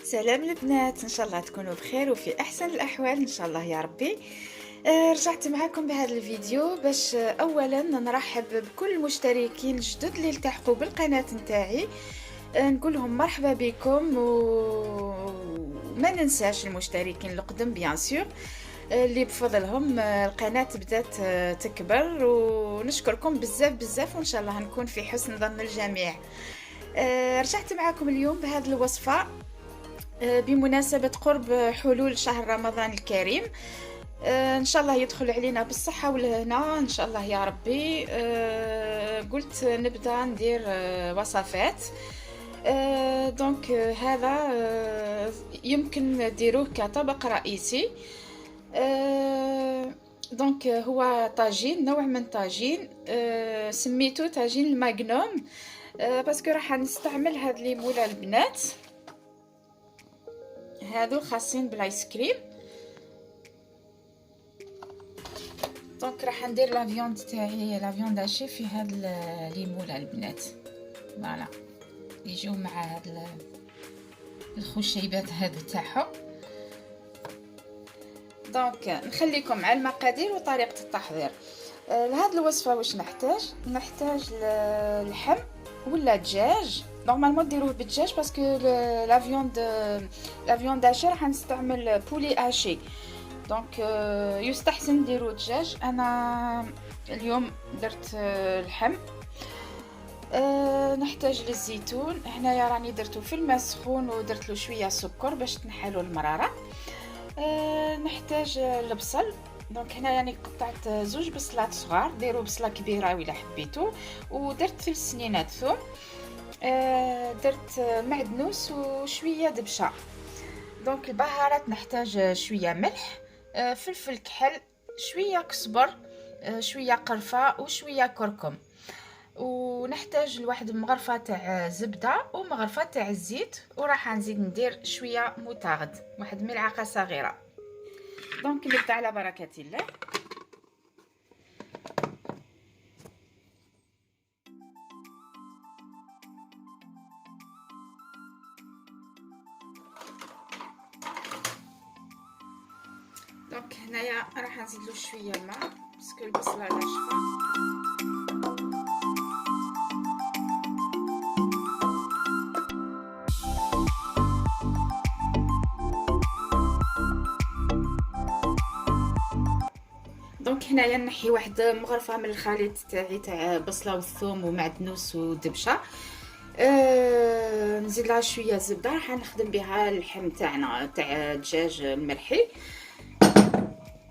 سلام البنات، ان شاء الله تكونوا بخير وفي احسن الاحوال ان شاء الله يا ربي. رجعت معكم بهذا الفيديو باش اولا نرحب بكل المشتركين الجدد اللي التحقوا بالقناه نتاعي. نقول لهم مرحبا بكم وما ننساش المشتركين القدم بيان سور اللي بفضلهم القناه بدات تكبر، ونشكركم بزاف بزاف، وان شاء الله نكون في حسن ظن الجميع. رجعت معكم اليوم بهذه الوصفه بمناسبة قرب حلول شهر رمضان الكريم. ان شاء الله يدخل علينا بالصحة والهنا ان شاء الله يا ربي. قلت نبدأ ندير وصفات. دونك هذا يمكن نديروه كطبق رئيسي. دونك هو طاجين، نوع من طاجين سميته طاجين الماغنوم، باسكو راح نستعمل هاد لي مولا البنات هادو خاصين بالايس كريم. دونك راح ندير لا فيوند تاعي، لا فيوند هاشي في هاد لي مولا البنات، فوالا يجيو مع هاد الخشيبات هادو تاعهم. دونك نخليكم على المقادير وطريقه التحضير لهاد الوصفه. واش نحتاج اللحم ولا دجاج. نورمالمون ديروه بالدجاج باسكو لا فيوند هاشي راح نستعمل بولي هاشي، دونك يستحسن نديرو دجاج. انا اليوم درت اللحم. نحتاج للزيتون، هنايا راني درتو في الماء سخون ودرت له شويه سكر باش تنحلو المراره. نحتاج البصل، دونك هنا يعني قطعت زوج بصلات صغار، ديروا بصله كبيره ولا حبيتو، ودرت 3 سنينات ثوم. درت معدنوس وشويه دبشه. دونك البهارات نحتاج شويه ملح، فلفل كحل، شويه كزبر، شويه قرفه وشويه كركم. ونحتاج لواحد مغرفه تاع زبده ومغرفه تاع الزيت، وراح نزيد ندير شويه موتارد، واحد ملعقه صغيره. دونك نبدا على بركه الله. دونك هنايا راح نزيد له شويه ماء باسكو البصله ناشفه. دونك هنايا نحي واحد مغرفه من الخليط تاعي تاع بصله والثوم ومعدنوس ودبشه. نزيد لها شويه زبده، راح نخدم بها اللحم تاعنا تاع الدجاج الملحي.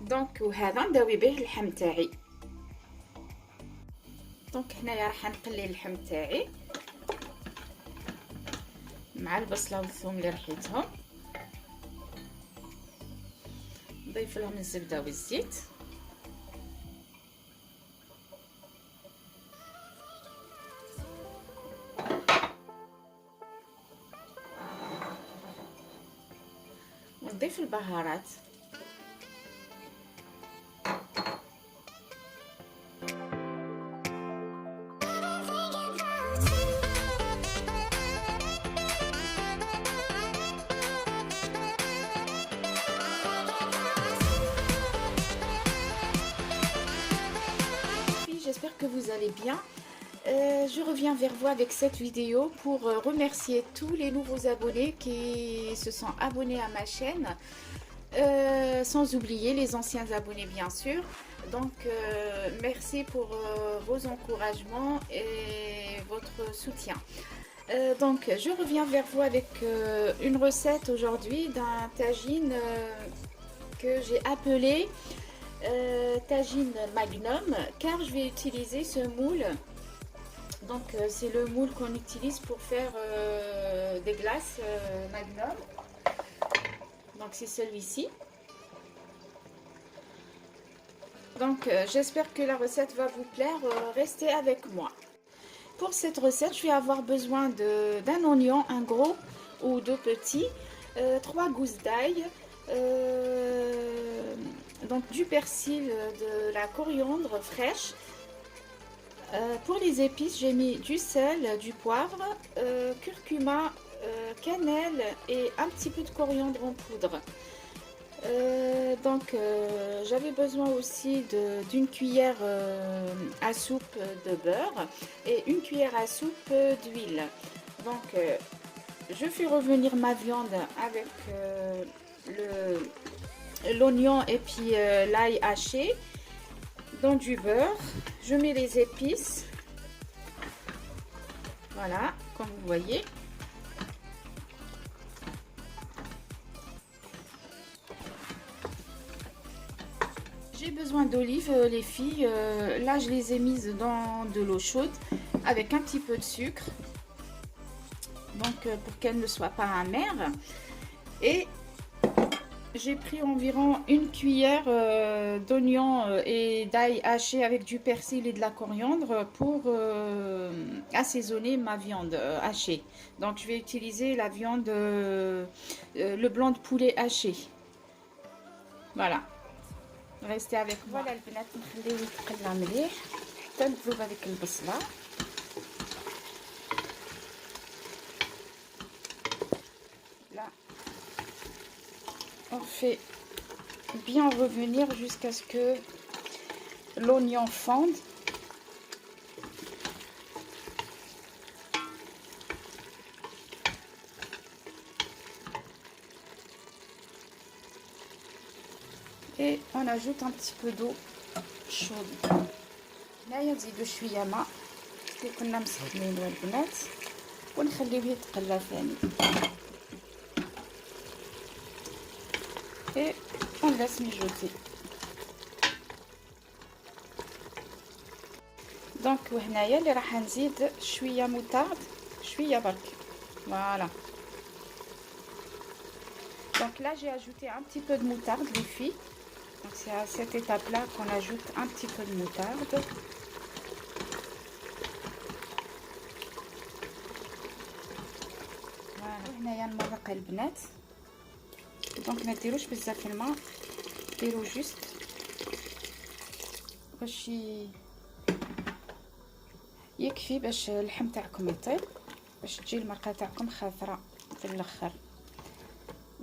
دونك وهذا نداوي به اللحم تاعي. دونك هنايا راح نقلي اللحم تاعي مع البصله والثوم اللي رحيتهم، نضيف لهم الزبده والزيت. ونضيف البهارات. J'espère que vous allez bien. Je reviens vers vous avec cette vidéo pour remercier tous les nouveaux abonnés qui se sont abonnés à ma chaîne, sans oublier les anciens abonnés bien sûr. Donc merci pour vos encouragements et votre soutien. Donc je reviens vers vous avec une recette aujourd'hui d'un tagine que j'ai appelé tagine magnum, car je vais utiliser ce moule. Donc c'est le moule qu'on utilise pour faire des glaces magnum. Donc c'est celui-ci. Donc j'espère que la recette va vous plaire. Restez avec moi. Pour cette recette, je vais avoir besoin d'un oignon, un gros ou deux petits, 3 gousses d'ail, donc du persil, de la coriandre fraîche. Pour les épices, j'ai mis du sel, du poivre, curcuma, cannelle et un petit peu de coriandre en poudre. J'avais besoin aussi d'une cuillère à soupe de beurre et une cuillère à soupe d'huile. Je fais revenir ma viande avec l'oignon et puis l'ail haché dans du beurre. Je mets les épices, voilà, comme vous voyez. J'ai besoin d'olives, les filles. Là, je les ai mises dans de l'eau chaude avec un petit peu de sucre. Pour qu'elles ne soient pas amères. Et j'ai pris environ une cuillère d'oignon et d'ail haché avec du persil et de la coriandre pour assaisonner ma viande hachée. Donc, je vais utiliser la viande, le blanc de poulet haché. Voilà. Restez avec moi. Voilà البنات نخليه يتقلى مليح حتى تذوب هذيك البصله. Là, on fait bien revenir jusqu'à ce que l'oignon fonde. Et on ajoute un petit peu d'eau chaude. هنايا نزيدو شويه ماء اللي كنا مسخنينو البنات ونخليوه يتقلى ثاني. Et on laisse mijoter. Donc وهنايا اللي راح نزيد شويه موتارد شويه برك. Voilà. Donc là j'ai ajouté un petit peu de moutarde les filles. Donc c'est à cette étape là qu'on ajoute un petit peu de moutarde. Voilà. هنايا نمرق البنات. دونك ما ديروش بزاف الماء، ديروا جوست باش يكفي باش اللحم تاعكم يطيب، باش تجي المرقه تاعكم خضراء في الاخر.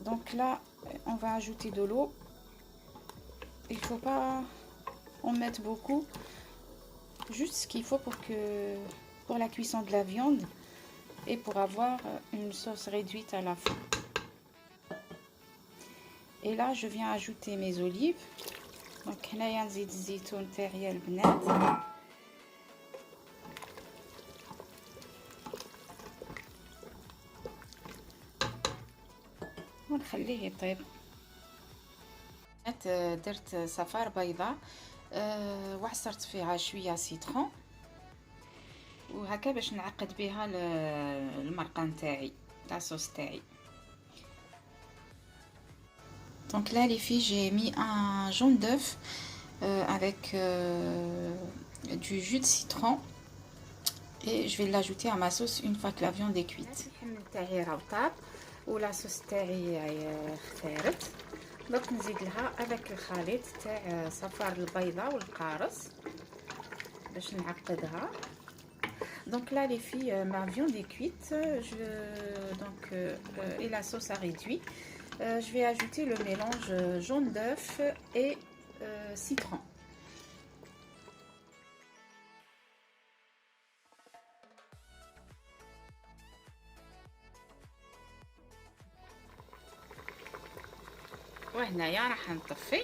Donc là on va ajouter de l'eau. Il faut pas en mettre beaucoup, juste ce qu'il faut pour la cuisson de la viande et pour avoir une sauce réduite à la fin. Et là je viens ajouter mes olives. Donc هنايا نزيد الزيتون تاعي البنات. ونخليه يطيب. درت صفار بيضاء وعصرت فيها شويه سيترون وهكا باش نعقد بها المرقه نتاعي تاع الصوص تاعي. Donc là les filles, j'ai mis un jaune d'œuf avec du jus de citron et je vais l'ajouter à ma sauce une fois que la viande est cuite. اللحم تاعي راه طاب ولا صوص تاعي اختارت. Donc نزيد لها avec الخليط تاع صفار البيضاء والقارص باش نعقدها. Donc là les filles, ma viande est cuite, et la sauce a réduit. Je vais ajouter le mélange jaune d'œuf et citron. وهنايا راح نطفي.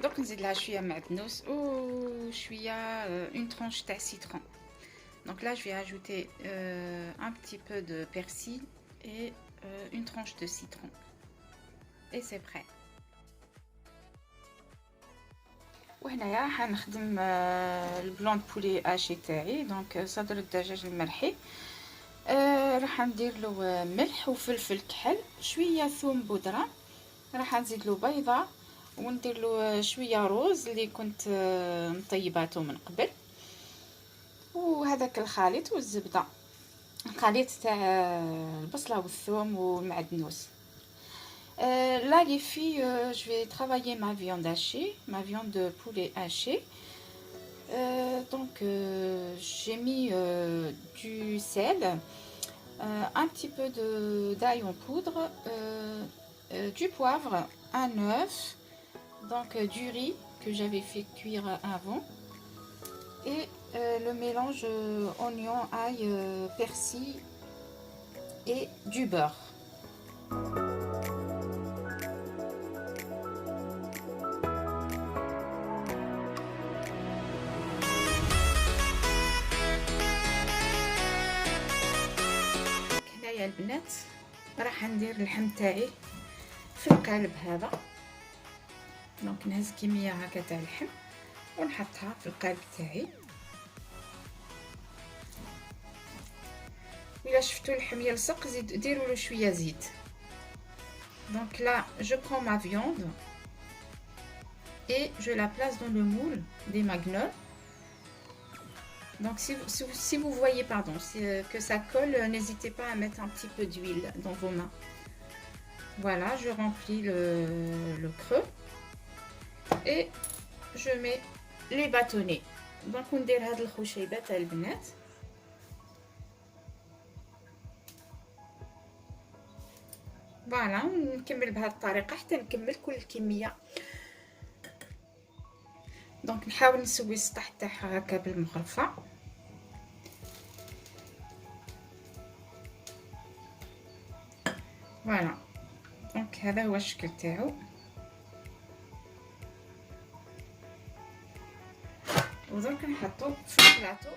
دوك نزيد لها شويه معدنوس وشويه une tranche تاع citron. Donc là je vais ajouter un petit peu de persil et une tranche de citron. Et c'est prêt. وهنايا راح نخدم البلون بولي هاشي تاعي. دونك صدر الدجاج الملحي راح ندير له ملح وفلفل كحل، شويه ثوم بودره، راح نزيد له بيضه وندير له شويه روز اللي كنت مطيباته من قبل، وهذاك الخليط والزبده، الخليط تاع البصله والثوم والمعدنوس. Là les filles, je vais travailler ma viande hachée, ma viande de poulet hachée. J'ai mis du sel, un petit peu d'ail en poudre, du poivre, un œuf, du riz que j'avais fait cuire avant, et le mélange oignon, ail, persil et du beurre. هنايا البنات راح ندير اللحم تاعي في القالب هذا. دونك نهز كميه هكا تاع اللحم ونحطها في القالب تاعي. الا شفتوا اللحم يلصق ديروا له شويه زيت. Donc là, je prends ma viande et je la place dans le moule des magnums. Donc si vous voyez que ça colle, n'hésitez pas à mettre un petit peu d'huile dans vos mains. Voilà, je remplis le creux et je mets les bâtonnets. Donc on ندير هاد الخشيبات تاع البنات. فوالا نكمل بهذه الطريقه حتى نكمل كل الكميه. دونك نحاول نسوي السطح تاعها هكا بالمغرفه. فوالا دونك هذا هو الشكل تاعو. ودرك نحطو في البلاطو.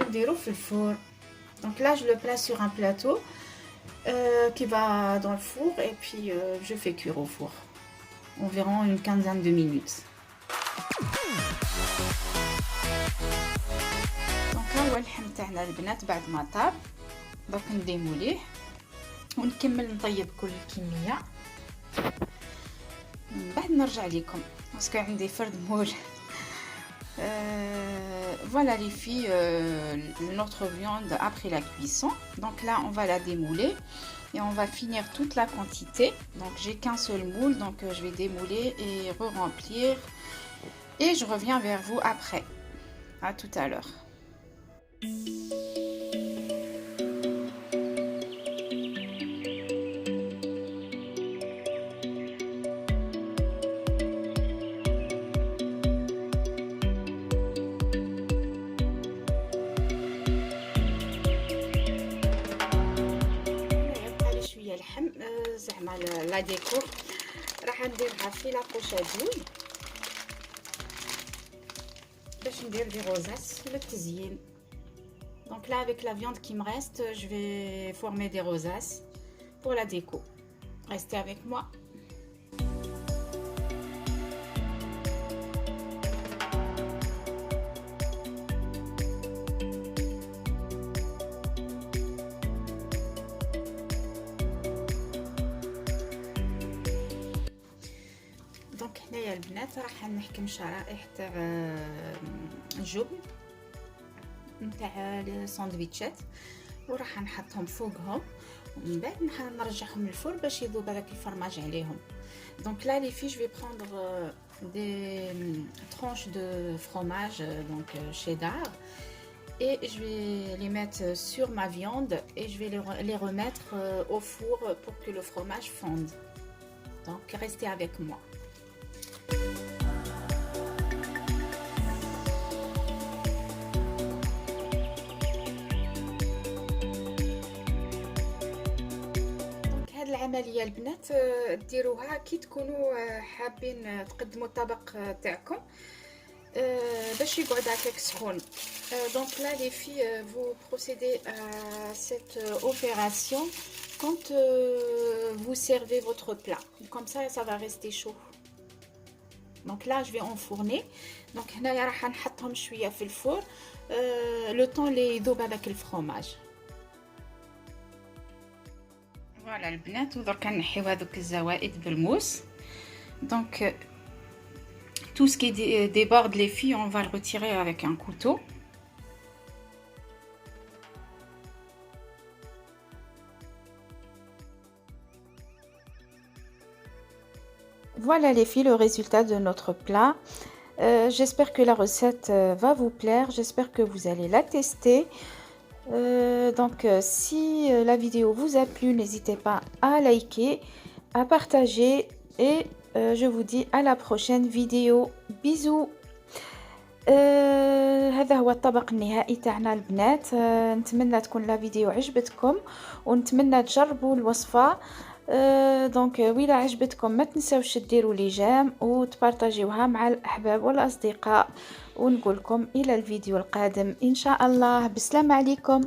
نديرو في الفور. Donc là je le place sur un plateau qui va dans le four et puis je fais cuire au four environ une quinzaine de minutes. Donc ها هو اللحم تاعنا البنات بعد ما طاب. دونك نديمو ليه ونكمل نطيب كل الكميه. من بعد نرجع لكم باسكو عندي فرد مول. Voilà les filles, notre viande après la cuisson. Donc là on va la démouler et on va finir toute la quantité. Donc j'ai qu'un seul moule, donc je vais démouler et re-remplir et je reviens vers vous après. À tout à l'heure. زعما لا ديكور راح نديرها في لا بوشادين باش ندير دي روزاس للتزيين. Donc là avec la viande qui me reste, je vais former des rosaces pour la déco. Restez avec moi. دونك هنايا البنات راح نحكم شرائح تاع الجبن نتاع الساندويتشات وراح نحطهم فوقهم ومن بعد نرجعهم للفور باش يذوب هذاك الفرماج عليهم. دونك لا لي في جو في بروندر دي tranches de fromage donc cheddar et je vais les mettre sur ma viande et je vais les remettre au four pour que le fromage fonde. Donc restez avec moi. العمليه البنات ديروها كي تكونوا حابين تقدموا الطبق تاعكم باش يقعد هكاك سخون. Donc là les filles, vous procédez à cette opération quand vous servez votre plat. Comme ça va rester chaud. Donc là je vais enfourner. Donc هنايا راح نحطهم شويه في الفور le temps اللي يذوب هذاك الفرomage. فوالا البنات ودرك نحيو هذوك الزوائد بالموس. Donc tout ce qui déborde les filles, on va le retirer avec un couteau. voilà les filles, le résultat de notre plat. J'espère que la recette va vous plaire, j'espère que vous allez la tester. Si la vidéo vous a plu, n'hésitez pas à liker, à partager et je vous dis à la prochaine vidéo. Bisous. هذا هو الطبق النهائي تاعنا البنات. نتمنى تكون لا فيديو عجبتكم ونتمنى تجربوا الوصفة. وإلا عجبتكم ما تنسوش ديروا لي جيم وتبارطاجيوها مع الأحباب والأصدقاء، ونقولكم إلى الفيديو القادم إن شاء الله. بسلام عليكم.